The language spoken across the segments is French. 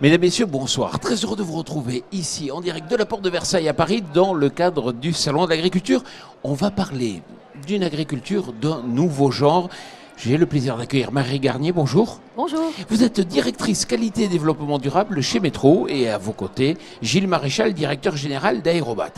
Mesdames, Messieurs, bonsoir. Très heureux de vous retrouver ici, en direct de la Porte de Versailles à Paris, dans le cadre du Salon de l'Agriculture. On va parler d'une agriculture d'un nouveau genre. J'ai le plaisir d'accueillir Marie Garnier, bonjour. Bonjour. Vous êtes directrice qualité et développement durable chez Métro et à vos côtés, Gilles Maréchal, directeur général d'Aérobat.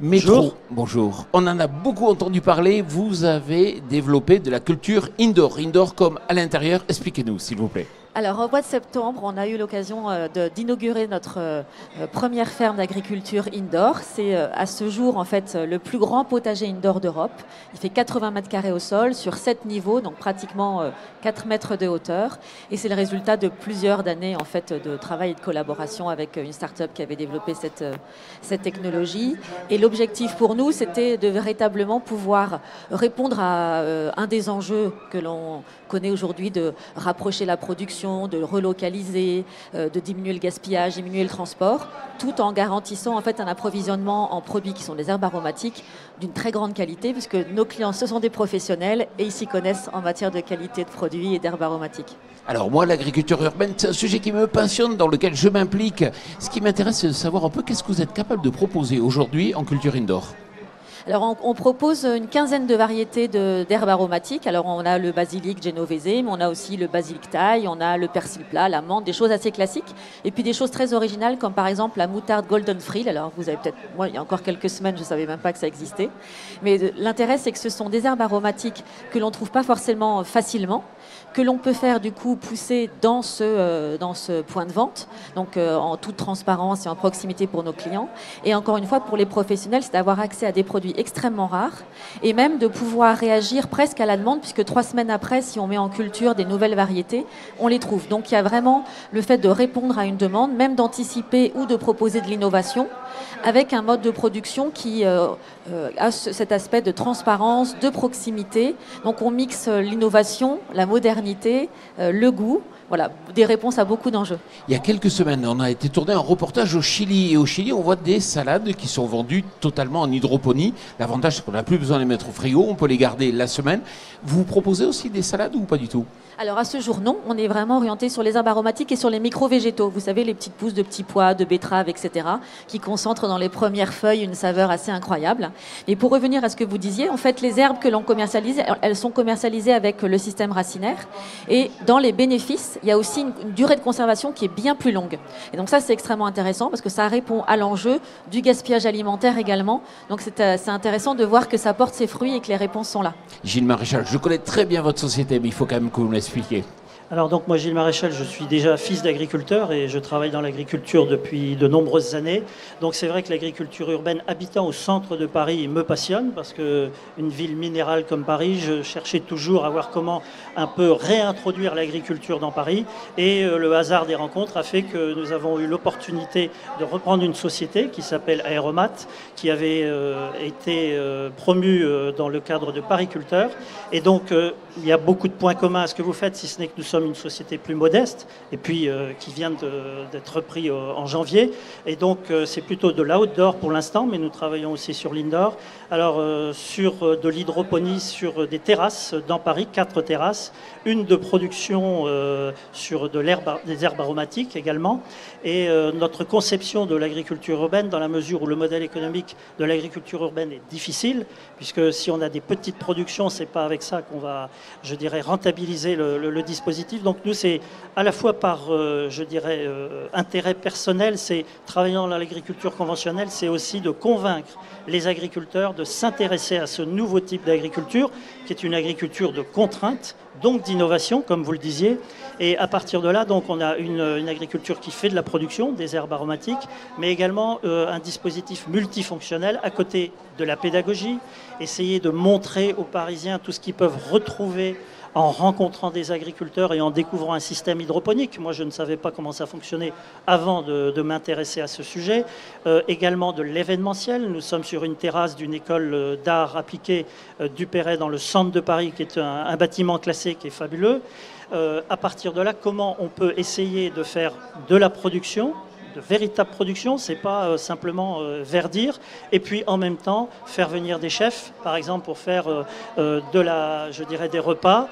Métro, bonjour. On en a beaucoup entendu parler, vous avez développé de la culture indoor. Indoor comme à l'intérieur, expliquez-nous s'il vous plaît. Alors, au mois de septembre, on a eu l'occasion d'inaugurer notre première ferme d'agriculture indoor. C'est à ce jour, en fait, le plus grand potager indoor d'Europe. Il fait 80 mètres carrés au sol, sur 7 niveaux, donc pratiquement 4 mètres de hauteur. Et c'est le résultat de plusieurs années, en fait, de travail et de collaboration avec une start-up qui avait développé cette technologie. Et l'objectif pour nous, c'était de véritablement pouvoir répondre à un des enjeux que l'on connaît aujourd'hui, de rapprocher la production, de relocaliser, de diminuer le gaspillage, diminuer le transport, tout en garantissant en fait un approvisionnement en produits qui sont des herbes aromatiques d'une très grande qualité, puisque nos clients, ce sont des professionnels et ils s'y connaissent en matière de qualité de produits et d'herbes aromatiques. Alors moi, l'agriculture urbaine, c'est un sujet qui me passionne, dans lequel je m'implique. Ce qui m'intéresse, c'est de savoir un peu qu'est-ce que vous êtes capable de proposer aujourd'hui en culture indoor. Alors on propose une quinzaine de variétés d'herbes aromatiques. Alors on a le basilic genovese, mais on a aussi le basilic thaï, on a le persil plat, la menthe, des choses assez classiques. Et puis des choses très originales comme par exemple la moutarde golden frill. Alors vous avez peut-être, moi il y a encore quelques semaines je ne savais même pas que ça existait. Mais l'intérêt c'est que ce sont des herbes aromatiques que l'on ne trouve pas forcément facilement, que l'on peut faire du coup pousser dans ce point de vente, donc en toute transparence et en proximité pour nos clients. Et encore une fois pour les professionnels, c'est d'avoir accès à des produits extrêmement rares et même de pouvoir réagir presque à la demande, puisque 3 semaines après, si on met en culture des nouvelles variétés, on les trouve. Donc il y a vraiment le fait de répondre à une demande, même d'anticiper ou de proposer de l'innovation avec un mode de production qui a cet aspect de transparence, de proximité. Donc on mixe l'innovation, la modernité, le goût. Voilà, des réponses à beaucoup d'enjeux. Il y a quelques semaines, on a été tourné un reportage au Chili. Et au Chili, on voit des salades qui sont vendues totalement en hydroponie. L'avantage, c'est qu'on n'a plus besoin de les mettre au frigo. On peut les garder la semaine. Vous proposez aussi des salades ou pas du tout ? Alors à ce jour, non. On est vraiment orienté sur les herbes aromatiques et sur les micro-végétaux. Vous savez, les petites pousses de petits pois, de betteraves, etc., qui concentrent dans les premières feuilles une saveur assez incroyable. Et pour revenir à ce que vous disiez, en fait, les herbes que l'on commercialise, elles sont commercialisées avec le système racinaire. Et dans les bénéfices, il y a aussi une durée de conservation qui est bien plus longue. Et donc ça, c'est extrêmement intéressant parce que ça répond à l'enjeu du gaspillage alimentaire également. Donc c'est intéressant de voir que ça porte ses fruits et que les réponses sont là. Gilles Maréchal, je connais très bien votre société, mais il faut quand même que vous me l'expliquiez. Alors donc moi Gilles Maréchal, je suis déjà fils d'agriculteur et je travaille dans l'agriculture depuis de nombreuses années. Donc c'est vrai que l'agriculture urbaine, habitant au centre de Paris, me passionne parce que une ville minérale comme Paris, je cherchais toujours à voir comment un peu réintroduire l'agriculture dans Paris. Et le hasard des rencontres a fait que nous avons eu l'opportunité de reprendre une société qui s'appelle Aéromat, qui avait été promue dans le cadre de Pariculteur. Et donc il y a beaucoup de points communs à ce que vous faites, si ce n'est que nous sommes une société plus modeste et puis qui vient d'être repris en janvier. Et donc c'est plutôt de l'outdoor pour l'instant, mais nous travaillons aussi sur l'indoor. Alors sur de l'hydroponie, sur des terrasses dans Paris, 4 terrasses, une de production sur des herbes aromatiques également. Et notre conception de l'agriculture urbaine, dans la mesure où le modèle économique de l'agriculture urbaine est difficile, puisque si on a des petites productions, c'est pas avec ça qu'on va, je dirais, rentabiliser le dispositif. Donc nous, c'est à la fois par, je dirais, intérêt personnel, c'est travaillant dans l'agriculture conventionnelle, c'est aussi de convaincre les agriculteurs de s'intéresser à ce nouveau type d'agriculture, qui est une agriculture de contrainte, donc d'innovation, comme vous le disiez. Et à partir de là, donc, on a une agriculture qui fait de la production, des herbes aromatiques, mais également un dispositif multifonctionnel à côté de la pédagogie, essayer de montrer aux Parisiens tout ce qu'ils peuvent retrouver en rencontrant des agriculteurs et en découvrant un système hydroponique. Moi, je ne savais pas comment ça fonctionnait avant de m'intéresser à ce sujet. Également de l'événementiel. Nous sommes sur une terrasse d'une école d'art appliqué du Perret dans le centre de Paris, qui est un bâtiment classé qui est fabuleux. À partir de là, comment on peut essayer de faire de la production, de véritable production, c'est pas simplement verdir. Et puis en même temps, faire venir des chefs, par exemple pour faire je dirais des repas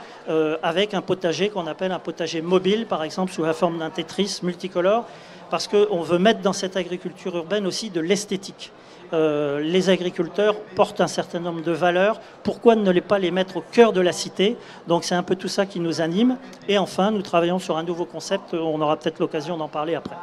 avec un potager qu'on appelle un potager mobile, par exemple sous la forme d'un Tetris multicolore, parce qu'on veut mettre dans cette agriculture urbaine aussi de l'esthétique. Les agriculteurs portent un certain nombre de valeurs. Pourquoi ne pas les mettre au cœur de la cité? Donc c'est un peu tout ça qui nous anime. Et enfin, nous travaillons sur un nouveau concept. On aura peut-être l'occasion d'en parler après.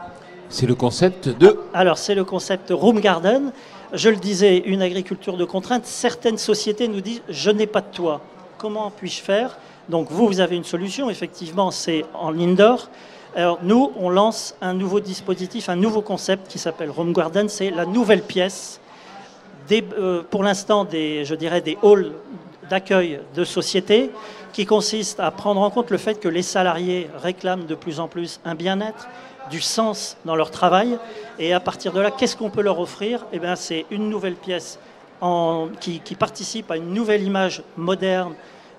C'est le concept de... Alors c'est le concept Room Garden. Je le disais, une agriculture de contrainte. Certaines sociétés nous disent « je n'ai pas de toit, comment puis-je faire ?» Donc vous avez une solution. Effectivement, c'est en indoor. Alors nous, on lance un nouveau dispositif, un nouveau concept qui s'appelle Room Garden. C'est la nouvelle pièce, pour l'instant, je dirais des halls d'accueil de sociétés qui consistent à prendre en compte le fait que les salariés réclament de plus en plus un bien-être, du sens dans leur travail. Et à partir de là, qu'est-ce qu'on peut leur offrir? Eh bien, c'est une nouvelle pièce qui participe à une nouvelle image moderne.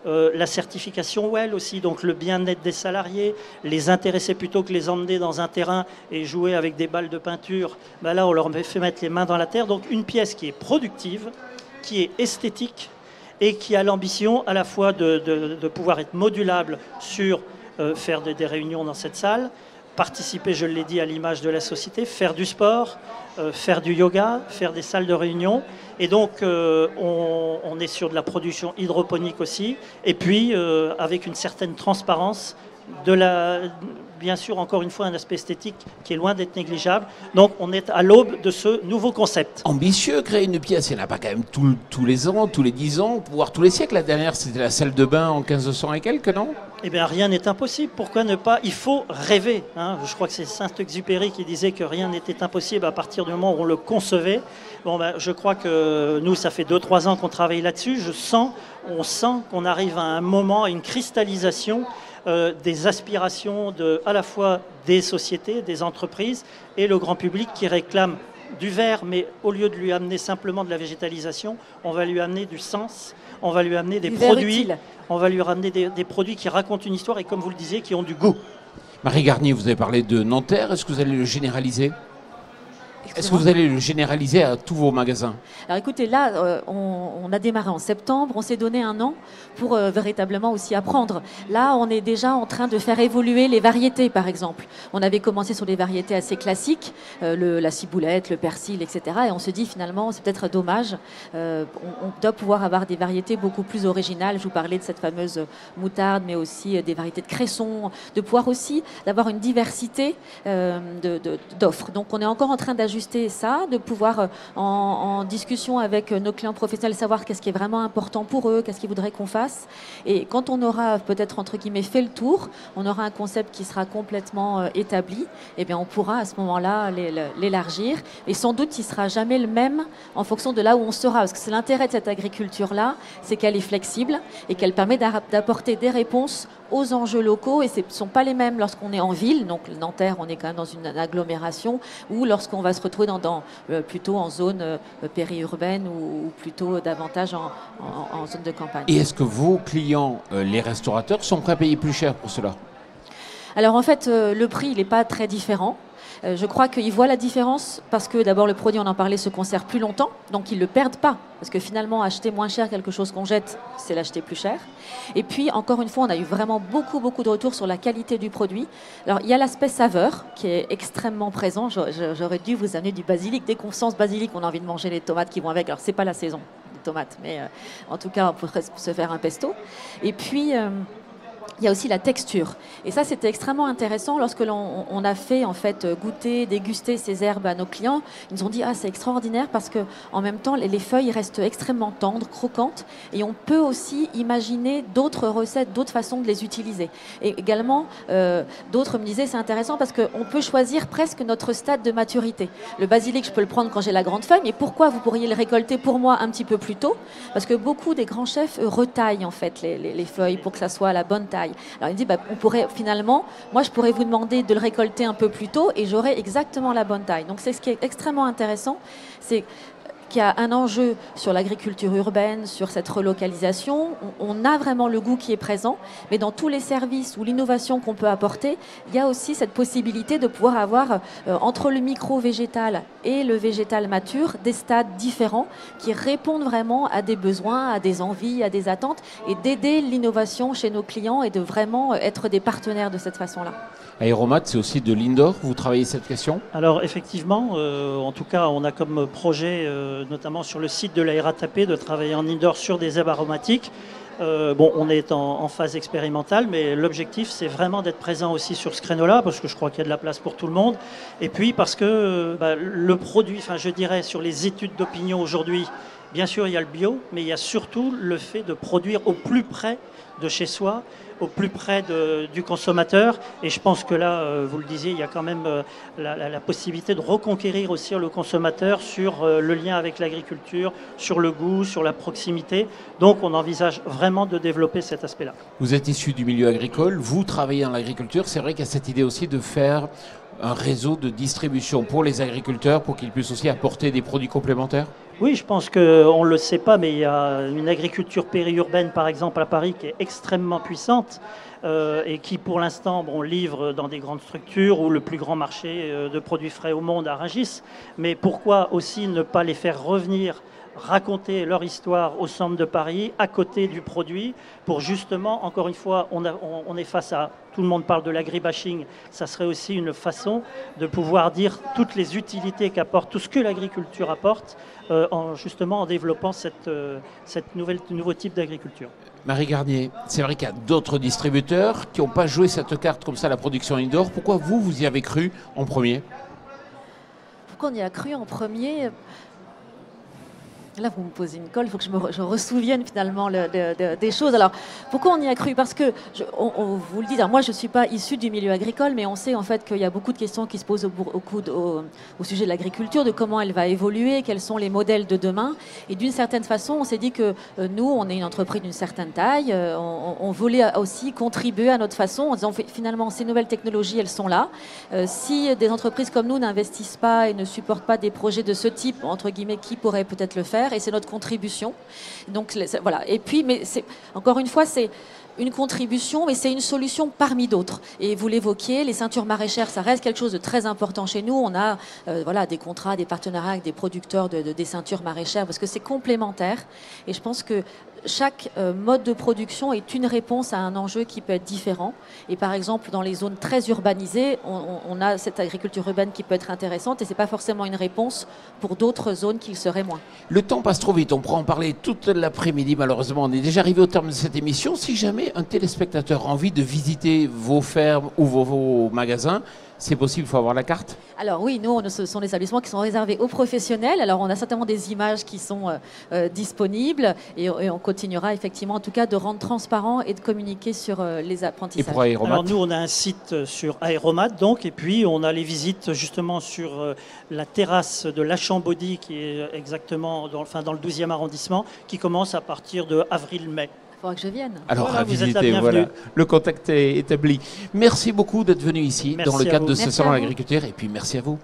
La certification WELL aussi, donc le bien-être des salariés, les intéresser plutôt que les emmener dans un terrain et jouer avec des balles de peinture, ben là on leur fait mettre les mains dans la terre. Donc une pièce qui est productive, qui est esthétique et qui a l'ambition à la fois de pouvoir être modulable sur faire des réunions dans cette salle, participer, je l'ai dit, à l'image de la société, faire du sport, faire du yoga, faire des salles de réunion. Et donc, on est sur de la production hydroponique aussi. Et puis, avec une certaine transparence, bien sûr, encore une fois, un aspect esthétique qui est loin d'être négligeable. Donc, on est à l'aube de ce nouveau concept. Ambitieux, créer une pièce. Il n'y en a pas quand même tous les ans, tous les 10 ans, voire tous les siècles. La dernière, c'était la salle de bain en 1500 et quelques, non? Eh bien, rien n'est impossible. Pourquoi ne pas? Il faut rêver. Hein. Je crois que c'est Saint-Exupéry qui disait que rien n'était impossible à partir du moment où on le concevait. Bon, ben, je crois que nous, ça fait 2-3 ans qu'on travaille là-dessus. On sent qu'on arrive à un moment, à une cristallisation des aspirations à la fois des sociétés, des entreprises et le grand public qui réclame du vert, mais au lieu de lui amener simplement de la végétalisation, on va lui amener du sens, on va lui amener des produits, on va lui ramener des produits qui racontent une histoire et, comme vous le disiez, qui ont du goût. Marie Garnier, vous avez parlé de Nanterre, est-ce que vous allez le généraliser ? Est-ce que vous allez le généraliser à tous vos magasins? Alors écoutez, là, on a démarré en septembre, on s'est donné un an pour véritablement aussi apprendre. Là, on est déjà en train de faire évoluer les variétés, par exemple. On avait commencé sur des variétés assez classiques, la ciboulette, le persil, etc. Et on se dit finalement, c'est peut-être dommage. On doit pouvoir avoir des variétés beaucoup plus originales. Je vous parlais de cette fameuse moutarde, mais aussi des variétés de cresson, de pouvoir aussi d'avoir une diversité d'offres. Donc on est encore en train d'ajuster ça, de pouvoir en discussion avec nos clients professionnels savoir qu'est-ce qui est vraiment important pour eux, qu'est-ce qu'ils voudraient qu'on fasse. Et quand on aura peut-être entre guillemets fait le tour, on aura un concept qui sera complètement établi, et bien on pourra à ce moment-là l'élargir. Et sans doute il sera jamais le même en fonction de là où on sera, parce que c'est l'intérêt de cette agriculture-là, c'est qu'elle est flexible et qu'elle permet d'apporter des réponses aux enjeux locaux, et ce ne sont pas les mêmes lorsqu'on est en ville, donc Nanterre, on est quand même dans une agglomération, ou lorsqu'on va se retrouver plutôt en zone périurbaine ou plutôt davantage en zone de campagne. Et est-ce que vos clients, les restaurateurs, sont prêts à payer plus cher pour cela? Alors en fait, le prix, il n'est pas très différent. Je crois qu'ils voient la différence parce que d'abord le produit, on en parlait, se conserve plus longtemps, donc ils ne le perdent pas. Parce que finalement, acheter moins cher quelque chose qu'on jette, c'est l'acheter plus cher. Et puis, encore une fois, on a eu vraiment beaucoup de retours sur la qualité du produit. Alors, il y a l'aspect saveur qui est extrêmement présent. J'aurais dû vous amener du basilic. Dès qu'on sent ce basilic, on a envie de manger les tomates qui vont avec. Alors, c'est pas la saison des tomates, mais en tout cas, on pourrait se faire un pesto. Et puis... il y a aussi la texture. Et ça, c'était extrêmement intéressant lorsque l'on a fait en fait goûter, déguster ces herbes à nos clients. Ils nous ont dit c'est extraordinaire parce que en même temps les feuilles restent extrêmement tendres, croquantes, et on peut aussi imaginer d'autres recettes, d'autres façons de les utiliser. Et également, d'autres me disaient c'est intéressant parce qu'on peut choisir presque notre stade de maturité. Le basilic, je peux le prendre quand j'ai la grande feuille, mais pourquoi vous pourriez le récolter pour moi un petit peu plus tôt? Parce que beaucoup des grands chefs retaillent en fait les feuilles pour que ça soit à la bonne taille. Alors il dit on pourrait finalement, moi je pourrais vous demander de le récolter un peu plus tôt et j'aurai exactement la bonne taille. Donc c'est ce qui est extrêmement intéressant, c'est qu'il y a un enjeu sur l'agriculture urbaine, sur cette relocalisation. On a vraiment le goût qui est présent, mais dans tous les services ou l'innovation qu'on peut apporter, il y a aussi cette possibilité de pouvoir avoir entre le micro-végétal et le végétal mature des stades différents qui répondent vraiment à des besoins, à des envies, à des attentes, et d'aider l'innovation chez nos clients et de vraiment être des partenaires de cette façon-là. Aéromat, c'est aussi de l'indoor. Vous travaillez cette question? Alors effectivement, en tout cas, on a comme projet, notamment sur le site de la RATP, de travailler en indoor sur des herbes aromatiques. Bon, on est en phase expérimentale, mais l'objectif, c'est vraiment d'être présent aussi sur ce créneau-là, parce que je crois qu'il y a de la place pour tout le monde. Et puis parce que le produit, enfin je dirais, sur les études d'opinion aujourd'hui, bien sûr, il y a le bio, mais il y a surtout le fait de produire au plus près de chez soi, au plus près du consommateur. Et je pense que là, vous le disiez, il y a quand même la possibilité de reconquérir aussi le consommateur sur le lien avec l'agriculture, sur le goût, sur la proximité. Donc on envisage vraiment de développer cet aspect-là. Vous êtes issu du milieu agricole, vous travaillez dans l'agriculture. C'est vrai qu'il y a cette idée aussi de faire un réseau de distribution pour les agriculteurs pour qu'ils puissent aussi apporter des produits complémentaires? Oui, je pense qu'on ne le sait pas, mais il y a une agriculture périurbaine, par exemple, à Paris, qui est extrêmement puissante et qui, pour l'instant, livre dans des grandes structures ou le plus grand marché de produits frais au monde à Rungis. Mais pourquoi aussi ne pas les faire revenir raconter leur histoire au centre de Paris, à côté du produit, pour justement, encore une fois, on est face à, tout le monde parle de l'agribashing, ça serait aussi une façon de pouvoir dire toutes les utilités qu'apporte, tout ce que l'agriculture apporte, justement en développant cette nouveau type d'agriculture. Marie Garnier, c'est vrai qu'il y a d'autres distributeurs qui n'ont pas joué cette carte comme ça, la production indoor. Pourquoi vous y avez cru en premier? Pourquoi on y a cru en premier? Là, vous me posez une colle, il faut que je ressouvienne finalement des choses. Alors, pourquoi on y a cru? Parce que, on vous le dit, moi je ne suis pas issue du milieu agricole, mais on sait en fait qu'il y a beaucoup de questions qui se posent au sujet de l'agriculture, de comment elle va évoluer, quels sont les modèles de demain. Et d'une certaine façon, on s'est dit que nous, on est une entreprise d'une certaine taille, on voulait aussi contribuer à notre façon en disant finalement, ces nouvelles technologies, elles sont là. Si des entreprises comme nous n'investissent pas et ne supportent pas des projets de ce type, entre guillemets, qui pourrait peut-être le faire? Et c'est notre contribution. Donc voilà. Et puis, mais encore une fois, c'est une contribution, mais c'est une solution parmi d'autres. Et vous l'évoquiez, les ceintures maraîchères, ça reste quelque chose de très important chez nous. On a des contrats, des partenariats avec des producteurs des ceintures maraîchères parce que c'est complémentaire. Et je pense que chaque mode de production est une réponse à un enjeu qui peut être différent. Et par exemple, dans les zones très urbanisées, on a cette agriculture urbaine qui peut être intéressante et ce n'est pas forcément une réponse pour d'autres zones qui le seraient moins. Le temps passe trop vite, on pourra en parler toute l'après-midi. Malheureusement, on est déjà arrivé au terme de cette émission. Si jamais un téléspectateur a envie de visiter vos fermes ou vos magasins, c'est possible, il faut avoir la carte? Alors oui, nous, ce sont des établissements qui sont réservés aux professionnels. Alors on a certainement des images qui sont disponibles et on continuera effectivement en tout cas de rendre transparent et de communiquer sur les apprentissages. Et pour Aéromat? Alors nous, on a un site sur Aéromat donc, et puis on a les visites justement sur la terrasse de l'Achambaudy qui est exactement dans le 12e arrondissement qui commence à partir de avril-mai. Il faudra que je vienne. Alors, voilà, à visiter, voilà. Le contact est établi. Merci beaucoup d'être venu ici dans le cadre de ce salon de l'agriculture et puis merci à vous.